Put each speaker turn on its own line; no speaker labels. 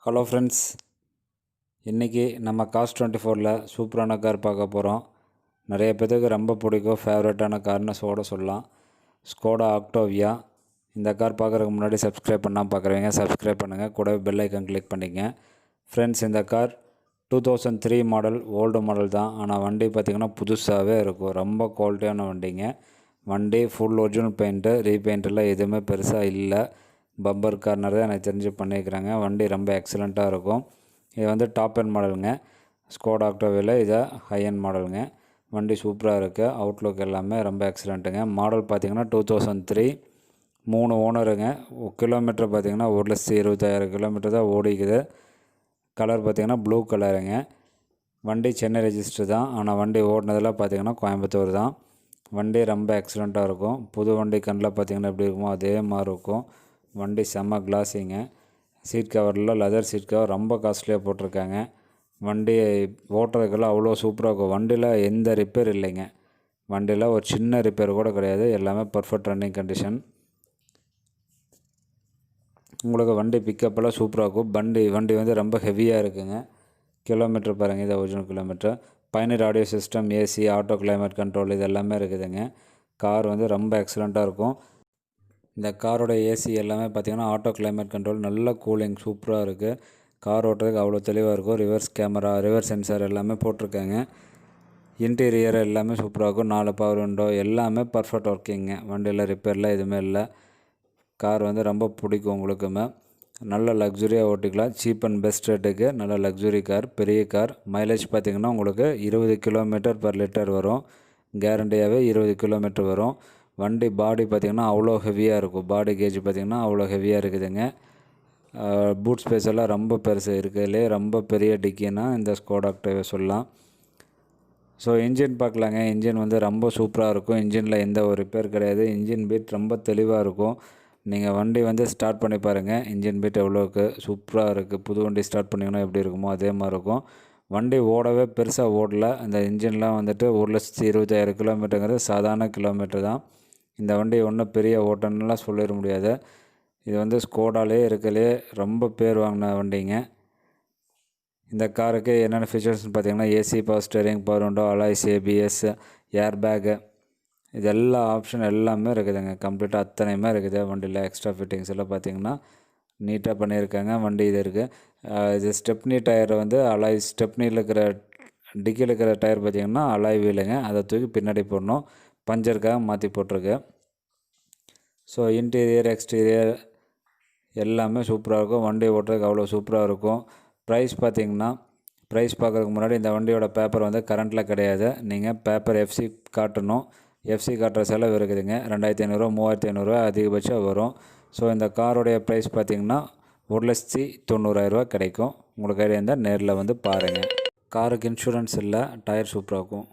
Hello friends, இன்றைக்கி நம்ம cos 24ல் சூப்பரான கார் பார்க்க போகிறோம். நிறைய பேருக்கு ரொம்ப பிடிக்கும், ஃபேவரட்டான கார்னு சொல்லலாம். Skoda Octavio. இந்த கார் பார்க்குறதுக்கு முன்னாடி சப்ஸ்கிரைப் பண்ணால் பார்க்குறவங்க சப்ஸ்கிரைப் பண்ணுங்கள், கூட பெல் ஐக்கன் கிளிக் பண்ணிக்கங்க. ஃப்ரெண்ட்ஸ், இந்த கார் 2003 மாடல், ஓல்டு மாடல் தான். ஆனால் வண்டி பார்த்திங்கன்னா புதுசாகவே இருக்கும். ரொம்ப குவாலிட்டியான வண்டிங்க. வண்டி ஃபுல் ஒரிஜினல் பெயிண்ட்டு, ரீபெயிண்ட்டெல்லாம் எதுவுமே பெருசாக இல்லை. பம்பர் கார்னர் தான் எனக்கு தெரிஞ்சு பண்ணியிருக்கிறாங்க. வண்டி ரொம்ப எக்ஸலண்ட்டாக இருக்கும். இது வந்து டாப் எண்ட் மாடலுங்க. ஸ்கோடா ஆக்டோவியாவில் இதை ஹை எண்ட் மாடலுங்க. வண்டி சூப்பராக இருக்குது. அவுட்லுக் எல்லாமே ரொம்ப எக்ஸலண்ட்டுங்க. மாடல் பார்த்திங்கன்னா 2003, 3 ஓனருங்க. கிலோமீட்டர் பார்த்திங்கன்னா 1,20,000 கிலோமீட்டர் தான் ஓடிக்குது. கலர் பார்த்திங்கன்னா ப்ளூ கலருங்க. வண்டி சென்னை ரெஜிஸ்டர் தான். ஆனால் வண்டி ஓடினதெல்லாம் பார்த்திங்கன்னா கோயம்புத்தூர் தான். வண்டி ரொம்ப எக்ஸலண்ட்டாக இருக்கும். புது வண்டி கண்ணில் பார்த்திங்கன்னா எப்படி இருக்குமோ அதே மாதிரி இருக்கும். வண்டி செம்ம கிளாஸிங்க. சீட் கவரில் லெதர் சீட் கவர் ரொம்ப காஸ்ட்லியாக போட்டிருக்காங்க. வண்டி ஓட்டுறதுக்கெல்லாம் அவ்வளோ சூப்பராக இருக்கும். வண்டியில் எந்த ரிப்பேர் இல்லைங்க. வண்டியில் ஒரு சின்ன ரிப்பேர் கூட கிடையாது. எல்லாமே பர்ஃபெக்ட் ரன்னிங் கண்டிஷன். உங்களுக்கு வண்டி பிக்கப்பெல்லாம் சூப்பராக இருக்கும். வண்டி வந்து ரொம்ப ஹெவியாக இருக்குங்க. கிலோமீட்டர் பாருங்கள், இது original kilometre. Pioneer audio system, AC, auto climate control இது எல்லாமே இருக்குதுங்க. கார் வந்து ரொம்ப எக்ஸலண்ட்டாக இருக்கும். இந்த காரோட ஏசி எல்லாமே பார்த்திங்கன்னா ஆட்டோ கிளைமேட் கண்ட்ரோல், நல்ல கூலிங் சூப்பராக இருக்குது. கார் ஓட்டுறதுக்கு அவ்வளோ தெளிவாக இருக்கும். ரிவர்ஸ் கேமரா, ரிவர்ஸ் சென்சார் எல்லாமே போட்டிருக்காங்க. இன்டீரியர் எல்லாமே சூப்பராக இருக்கும். 4 பவர் விண்டோ எல்லாமே பர்ஃபெக்ட் ஒர்க்கிங்க. வண்டியில் ரிப்பேர்லாம் எதுவுமே இல்லை. கார் வந்து ரொம்ப பிடிக்கும் உங்களுக்குமே. நல்ல லக்ஸுரியாக ஓட்டிக்கலாம். சீப் அண்ட் பெஸ்ட் ரேட்டுக்கு நல்ல லக்ஸுரி கார், பெரிய கார். மைலேஜ் பார்த்திங்கன்னா உங்களுக்கு 20 கிலோமீட்டர் பர் லிட்டர் வரும். கேரண்டியாகவே 20 கிலோமீட்டர் வரும். வண்டி பாடி பார்த்திங்கன்னா அவ்வளோ ஹெவியாக இருக்கும். பாடி கேஜ் பார்த்திங்கன்னா அவ்வளோ ஹெவியாக இருக்குதுங்க. பூட் ஸ்பேஸ் எல்லாம் ரொம்ப பெருசு இருக்குதுலே. ரொம்ப பெரிய டிக்கின்னா இந்த ஸ்கோடா ஆக்டேவியா சொல்லலாம். ஸோ இன்ஜின் பார்க்கலாங்க. இன்ஜின் வந்து ரொம்ப சூப்பராக இருக்கும். இன்ஜினில் எந்த ஒரு ரிப்பேர் கிடையாது. இன்ஜின் பீட் ரொம்ப தெளிவாக இருக்கும். நீங்கள் வண்டி வந்து ஸ்டார்ட் பண்ணி பாருங்கள். இன்ஜின் பீட் எவ்வளோக்கு சூப்பராக இருக்குது. புது வண்டி ஸ்டார்ட் பண்ணிங்கன்னா எப்படி இருக்குமோ அதே மாதிரி இருக்கும். வண்டி ஓடவே பெருசாக ஓடலை. இந்த இன்ஜின்லாம் வந்துட்டு 1,20,000 கிலோமீட்டருங்கிறது சாதாரண கிலோமீட்டர் தான். இந்த வண்டி ஒன்றும் பெரிய ஓட்டம்லாம் சொல்லிட முடியாது. இது வந்து ஸ்கோடாலே இருக்கலே ரொம்ப பேர் வாங்கின வண்டிங்க. இந்த காருக்கு என்னென்ன ஃபீச்சர்ஸ்னு பார்த்திங்கன்னா AC, power steering, power window, alloys, ABS, airbag இது எல்லா ஆப்ஷன் எல்லாமே இருக்குதுங்க. கம்ப்ளீட்டாக அத்தனையுமே இருக்குது. வண்டியில் எக்ஸ்ட்ரா ஃபிட்டிங்ஸ் எல்லாம் பார்த்திங்கன்னா நீட்டாக பண்ணியிருக்காங்க. வண்டி இது இருக்குது. இது ஸ்டெப்னி டயர் வந்து அலாய், ஸ்டெப்னியில் இருக்கிற டிக்கியில் இருக்கிற டயர் பார்த்திங்கன்னா அலாய் வீலுங்க. அதை தூக்கி பின்னாடி போடணும். பஞ்சருக்காக மாற்றி போட்டிருக்கு. ஸோ இன்டீரியர், எக்ஸ்டீரியர் எல்லாமே சூப்பராக இருக்கும். வண்டி ஓட்டுறதுக்கு அவ்வளோ சூப்பராக இருக்கும். ப்ரைஸ் பார்க்குறதுக்கு முன்னாடி இந்த வண்டியோட பேப்பர் வந்து கரண்ட்டில் கிடையாது. நீங்கள் பேப்பர் எஃப்சி காட்டணும். எஃப்சி காட்டுற செலவு இருக்குதுங்க. 2,500, 3,500 அதிகபட்சம் வரும். ஸோ இந்த காரோடைய ப்ரைஸ் பார்த்திங்கன்னா 1,90,000 கிடைக்கும். உங்களுக்கு ஐடியா இருந்தால் நேரில் வந்து பாருங்கள். காருக்கு இன்சூரன்ஸ் இல்லை. டயர் சூப்பராக இருக்கும்.